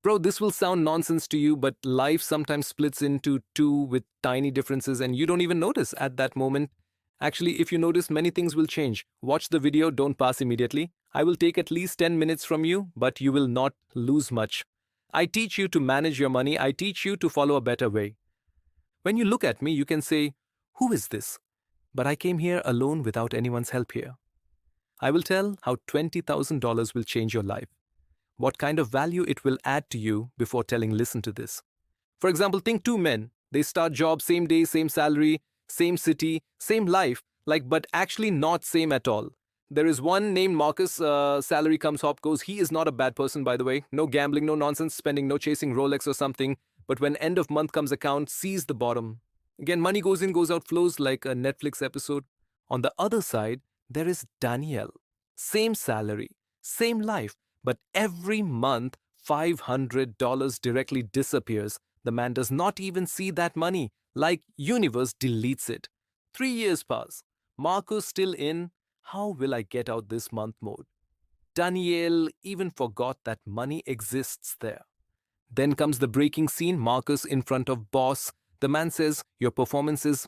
Bro, this will sound nonsense to you, but life sometimes splits into two with tiny differences and you don't even notice at that moment. Actually, if you notice, many things will change. Watch the video, don't pass immediately. I will take at least 10 minutes from you, but you will not lose much. I teach you to manage your money, I teach you to follow a better way. When you look at me, you can say, "Who is this?" But I came here alone without anyone's help here. I will tell how $20,000 will change your life, what kind of value it will add to you before telling, "Listen to this." For example, think two men. They start job same day, same salary, same city, same life, but actually not same at all. There is one named Marcus, salary comes, hop goes. He is not a bad person, by the way. No gambling, no nonsense spending, no chasing Rolex or something. But when end of month comes account, sees the bottom. Again, money goes in, goes out, flows like a Netflix episode. On the other side, there is Danielle. Same salary, same life, but every month, $500 directly disappears. The man does not even see that money, like universe deletes it. 3 years pass. Marcus still in, "How will I get out this month" mode. Danielle even forgot that money exists there. Then comes the breaking scene, Marcus in front of boss. The man says, "Your performance is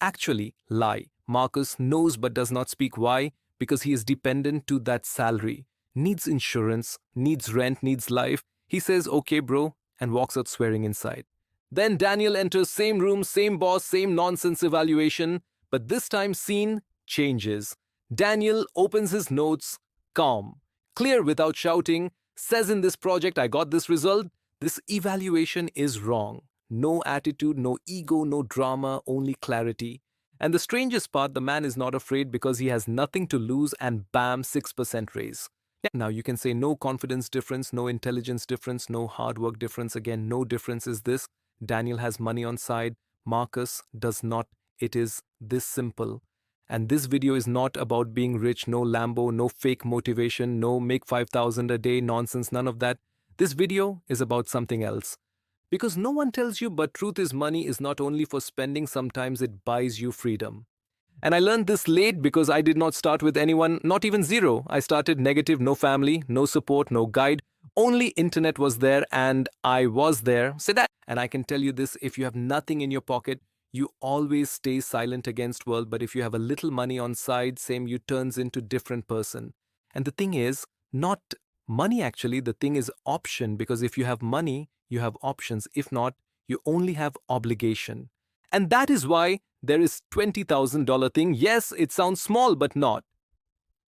actually lie." Marcus knows but does not speak. Why? Because he is dependent to that salary. Needs insurance, needs rent, needs life. He says, "Okay, bro," and walks out swearing inside. Then Daniel enters, same room, same boss, same nonsense evaluation. But this time scene changes. Daniel opens his notes, calm, clear without shouting, says, "In this project I got this result. This evaluation is wrong." No attitude, no ego, no drama, only clarity. And the strangest part, the man is not afraid because he has nothing to lose, and bam, 6% raise. Now you can say no confidence difference, no intelligence difference, no hard work difference. Again, no difference is this. Daniel has money on side, Marcus does not. It is this simple. And this video is not about being rich, no Lambo, no fake motivation, no make 5,000 a day nonsense, none of that. This video is about something else. Because no one tells you, but truth is money is not only for spending, sometimes it buys you freedom. And I learned this late because I did not start with anyone, not even zero. I started negative, no family, no support, no guide. Only internet was there and I was there. Say that. And I can tell you this, if you have nothing in your pocket, you always stay silent against world. But if you have a little money on side, same, you turns into different person. And the thing is, not money actually, the thing is option. Because if you have money, you have options. If not, you only have obligation. And that is why there is $20,000 thing. Yes, it sounds small, but not.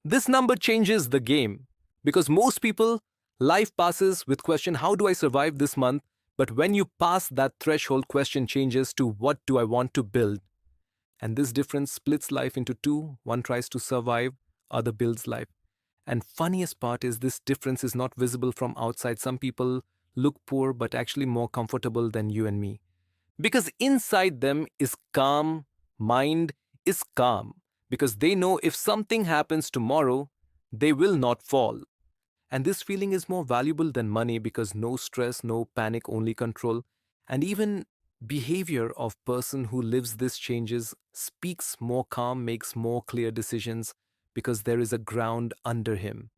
This number changes the game. Because most people, life passes with question, "How do I survive this month?" But when you pass that threshold, question changes to, "What do I want to build?" And this difference splits life into two. One tries to survive, other builds life. And funniest part is this difference is not visible from outside. Some people look poor, but actually more comfortable than you and me. Because inside them is calm, mind is calm. Because they know if something happens tomorrow, they will not fall. And this feeling is more valuable than money because no stress, no panic, only control. And even behavior of person who lives this changes, speaks more calm, makes more clear decisions because there is a ground under him.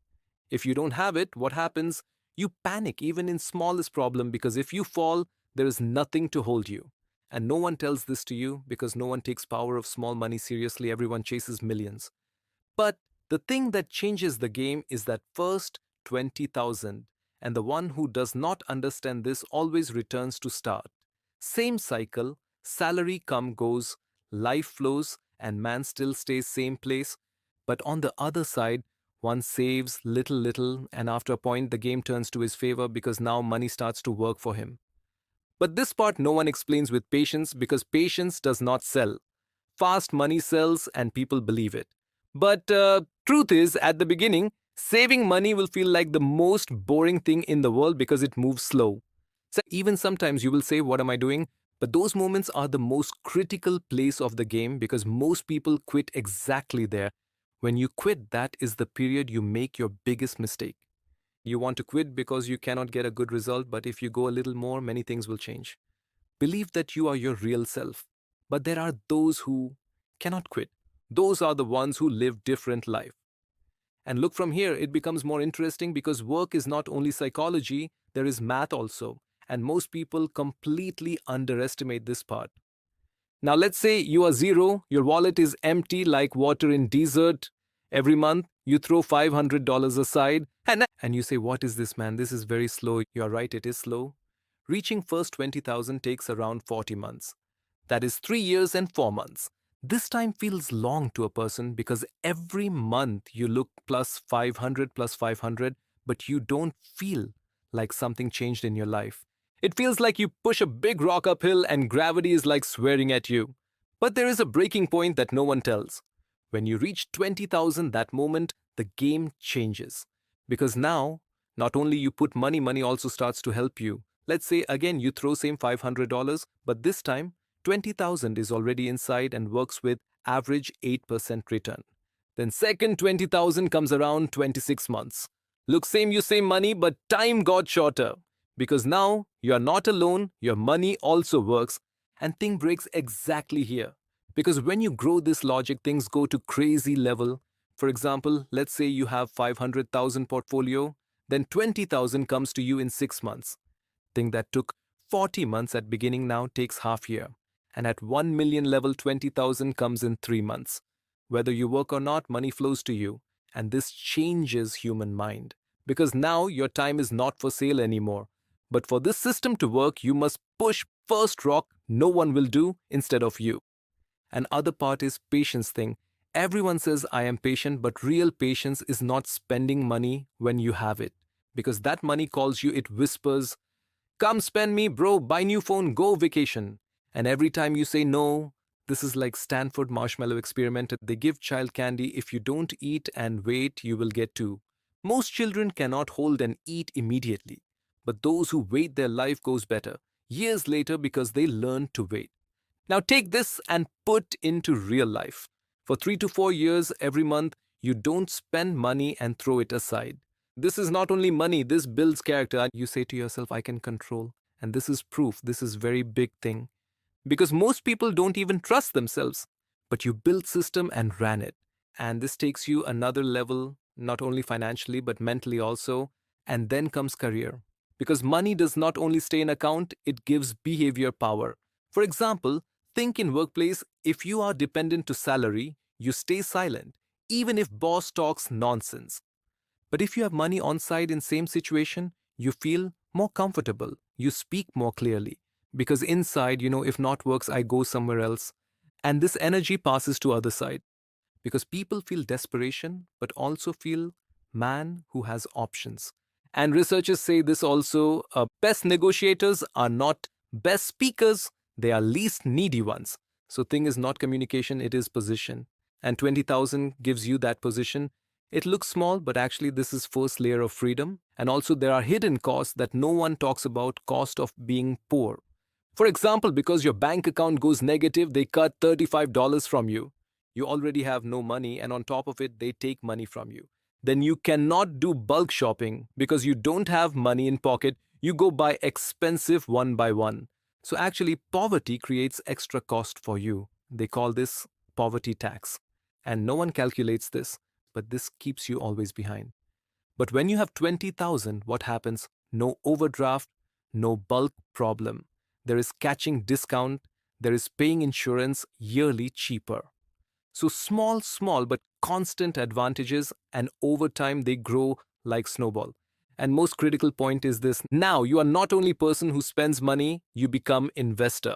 If you don't have it, what happens? You panic even in smallest problem because if you fall, there is nothing to hold you. And no one tells this to you because no one takes power of small money seriously. Everyone chases millions. But the thing that changes the game is that first 20,000. And the one who does not understand this always returns to start. Same cycle, salary come goes, life flows, and man still stays same place. But on the other side, one saves little, and after a point, the game turns to his favor because now money starts to work for him. But this part no one explains with patience because patience does not sell. Fast money sells and people believe it. But truth is, at the beginning, saving money will feel like the most boring thing in the world because it moves slow. So even sometimes you will say, "What am I doing?" But those moments are the most critical place of the game because most people quit exactly there. When you quit, that is the period you make your biggest mistake. You want to quit because you cannot get a good result, but if you go a little more, many things will change. Believe that you are your real self. But there are those who cannot quit. Those are the ones who live different life. And look, from here, it becomes more interesting because work is not only psychology, there is math also, and most people completely underestimate this part. Now, let's say you are zero, your wallet is empty like water in desert. Every month, you throw $500 aside, and you say, "What is this, man? This is very slow." You're right, it is slow. Reaching first 20,000 takes around 40 months. That is 3 years and 4 months. This time feels long to a person because every month you look plus 500 plus 500, but you don't feel like something changed in your life. It feels like you push a big rock uphill and gravity is like swearing at you. But there is a breaking point that no one tells. When you reach 20,000, that moment, the game changes. Because now, not only you put money, money also starts to help you. Let's say again you throw same $500, but this time 20,000 is already inside and works with average 8% return. Then second 20,000 comes around 26 months. Look, same you same money, but time got shorter. Because now you are not alone, your money also works, and thing breaks exactly here. Because when you grow this logic, things go to crazy level. For example, let's say you have 500,000 portfolio, then 20,000 comes to you in 6 months. Thing that took 40 months at beginning now takes half year. And at 1 million level, 20,000 comes in 3 months. Whether you work or not, money flows to you. And this changes human mind. Because now your time is not for sale anymore. But for this system to work, you must push first rock no one will do instead of you. And other part is patience thing. Everyone says I am patient, but real patience is not spending money when you have it. Because that money calls you, it whispers, "Come spend me, bro, buy new phone, go vacation." And every time you say no, this is like Stanford marshmallow experiment. They give child candy. If you don't eat and wait, you will get two. Most children cannot hold and eat immediately. But those who wait, their life goes better years later because they learn to wait. Now take this and put into real life. For 3 to 4 years every month, you don't spend money and throw it aside. This is not only money, this builds character. You say to yourself, I can control. And this is proof, this is very big thing. Because most people don't even trust themselves. But you built system and ran it. And this takes you another level, not only financially, but mentally also. And then comes career. Because money does not only stay in account, it gives behavior power. For example, think in workplace, if you are dependent to salary, you stay silent, even if boss talks nonsense. But if you have money on side in same situation, you feel more comfortable. You speak more clearly. Because inside, if not works, I go somewhere else. And this energy passes to other side. Because people feel desperation, but also feel man who has options. And researchers say this also, best negotiators are not best speakers, they are least needy ones. So thing is not communication, it is position. And 20,000 gives you that position. It looks small, but actually this is first layer of freedom. And also there are hidden costs that no one talks about, cost of being poor. For example, because your bank account goes negative, they cut $35 from you. You already have no money, and on top of it, they take money from you. Then you cannot do bulk shopping because you don't have money in pocket. You go buy expensive one by one. So actually, poverty creates extra cost for you. They call this poverty tax. And no one calculates this, but this keeps you always behind. But when you have 20,000, what happens? No overdraft, no bulk problem. There is catching discount, there is paying insurance yearly cheaper. So small, but constant advantages, and over time they grow like snowball. And most critical point is this. Now you are not only person who spends money, you become investor.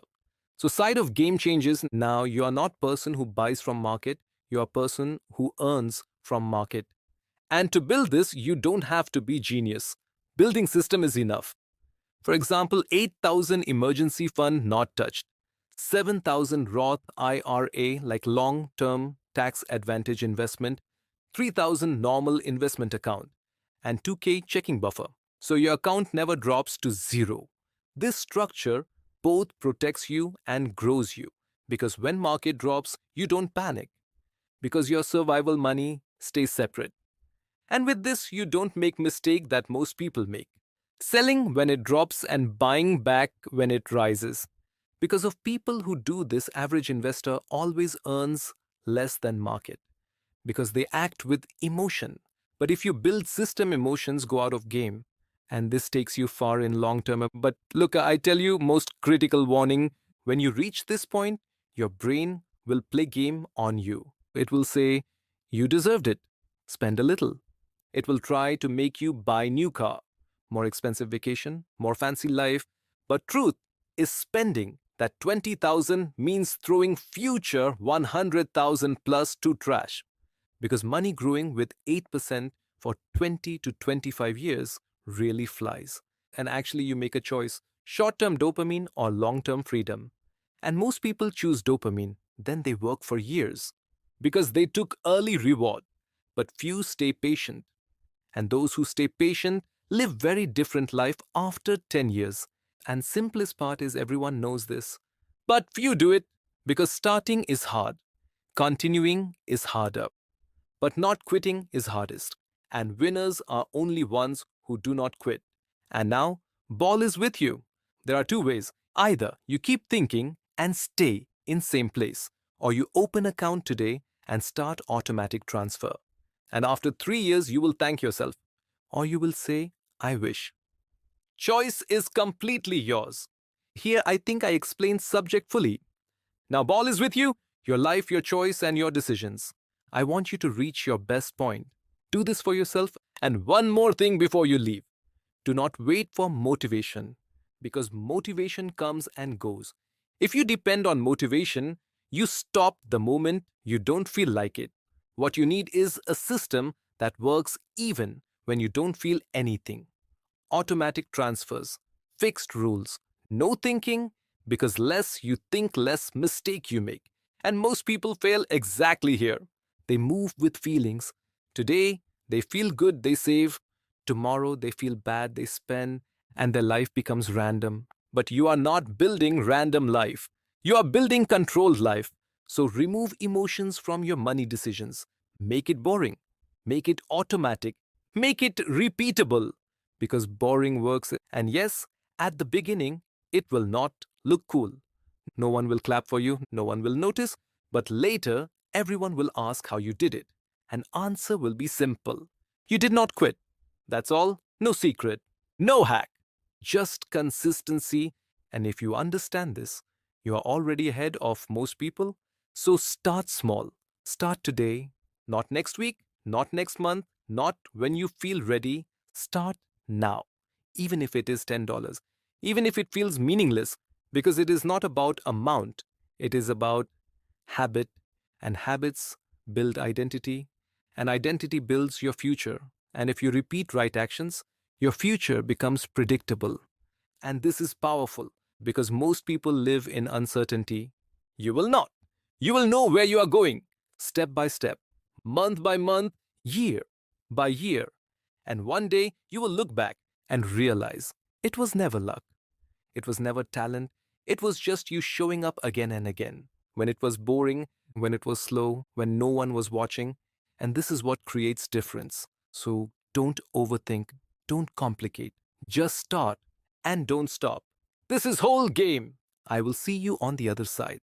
So side of game changes. Now you are not person who buys from market, you are person who earns from market. And to build this, you don't have to be genius. Building system is enough. For example, 8,000 emergency fund not touched. 7,000 Roth IRA like long-term tax advantage investment, 3,000 normal investment account, and 2K checking buffer. So your account never drops to zero. This structure both protects you and grows you because when market drops, you don't panic because your survival money stays separate. And with this, you don't make mistake that most people make. Selling when it drops and buying back when it rises. Because of people who do this, average investor always earns less than market because they act with emotion. But if you build system, emotions go out of game. And this takes you far in long term. But look, I tell you, most critical warning, when you reach this point, your brain will play game on you. It will say, you deserved it. Spend a little. It will try to make you buy new car, more expensive vacation, more fancy life. But truth is spending that 20,000 means throwing future 100,000 plus to trash. Because money growing with 8% for 20 to 25 years really flies. And actually, you make a choice, short term dopamine or long term freedom. And most people choose dopamine, then they work for years because they took early reward. But few stay patient. And those who stay patient live very different life after 10 years. And simplest part is everyone knows this. But few do it because starting is hard. Continuing is harder. But not quitting is hardest. And winners are only ones who do not quit. And now, ball is with you. There are two ways. Either you keep thinking and stay in same place, or you open account today and start automatic transfer. And after 3 years, you will thank yourself. Or you will say, I wish. Choice is completely yours. Here, I think I explained subject fully. Now, ball is with you, your life, your choice, and your decisions. I want you to reach your best point. Do this for yourself. And one more thing before you leave. Do not wait for motivation, because motivation comes and goes. If you depend on motivation, you stop the moment you don't feel like it. What you need is a system that works even when you don't feel anything. Automatic transfers, fixed rules, no thinking, because less you think, less mistake you make. And most people fail exactly here. They move with feelings. Today, they feel good, they save. Tomorrow, they feel bad, they spend, and their life becomes random. But you are not building random life. You are building controlled life. So remove emotions from your money decisions. Make it boring. Make it automatic. Make it repeatable. Because boring works. And yes, at the beginning, it will not look cool. No one will clap for you, no one will notice, but later, everyone will ask how you did it. And answer will be simple. You did not quit. That's all. No secret. No hack. Just consistency. And if you understand this, you are already ahead of most people. So start small. Start today, not next week, not next month, not when you feel ready. Start now, even if it is $10, even if it feels meaningless, because it is not about amount, it is about habit, and habits build identity, and identity builds your future. And if you repeat right actions, your future becomes predictable. And this is powerful because most people live in uncertainty. You will not. You will know where you are going, step by step, month by month, year by year. And one day you will look back and realize it was never luck. It was never talent. It was just you showing up again and again. When it was boring, when it was slow, when no one was watching. And this is what creates difference. So don't overthink, don't complicate. Just start and don't stop. This is whole game. I will see you on the other side.